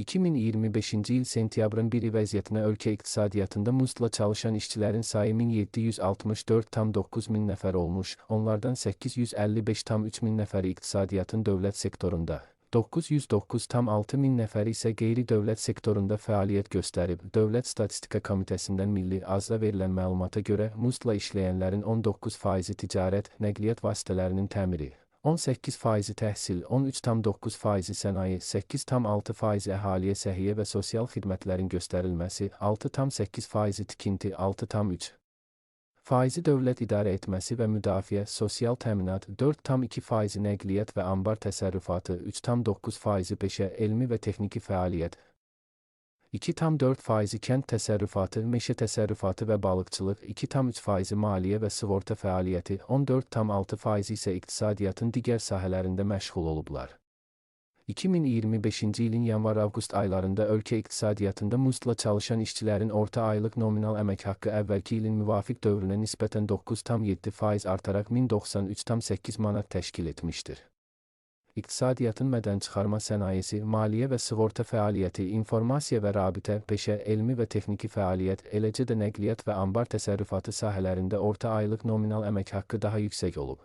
2025-ci il sentyabrın 1-i vəziyyətinə ölkə iqtisadiyyatında muzla çalışan işçilərin sayı 1764,9 min nəfər olmuş, onlardan 855,3 min nəfəri iqtisadiyyatın dövlət sektorunda, 909,6 min nəfəri isə qeyri-dövlət sektorunda fəaliyyət göstərib. Dövlət Statistika Komitəsindən Milli Azra verilən məlumata görə muzla işləyənlərin 19%-i ticarət, nəqliyyat vasitələrinin təmiri, 18%-i təhsil, 13,9%-i sənaye, 8,6%-i əhaliyə səhiyyə və sosial xidmətlərin göstərilməsi, 6,8%-i tikinti, 6,3%-i dövlət idarə etməsi və müdafiə, sosial təminat, 4,2%-i nəqliyyat və anbar təsərrüfatı, 3,9%-i peşə, elmi və texniki fəaliyyət, 2,4%-i kənd təsərrüfatı, meşə təsərrüfatı və balıqçılıq, 2,3%-i maliyyə və sığorta fəaliyyəti, 14,6%-i isə iqtisadiyyatın digər sahələrində məşğul olublar. 2025-ci ilin yanvar-avqust aylarında ölkə iqtisadiyyatında muzla çalışan işçilərin orta aylıq nominal əmək haqqı əvvəlki ilin müvafiq dövrünə nisbətən 9,7% artaraq 1093,8 manat təşkil etmişdir. İqtisadiyyatın mədənçıxarma sənayesi, maliyyə və sığorta fəaliyyəti, informasiya və rabitə, peşə, elmi və texniki fəaliyyət, eləcə də nəqliyyat və anbar təsərrüfatı sahələrində orta aylıq nominal əmək haqqı daha yüksək olub.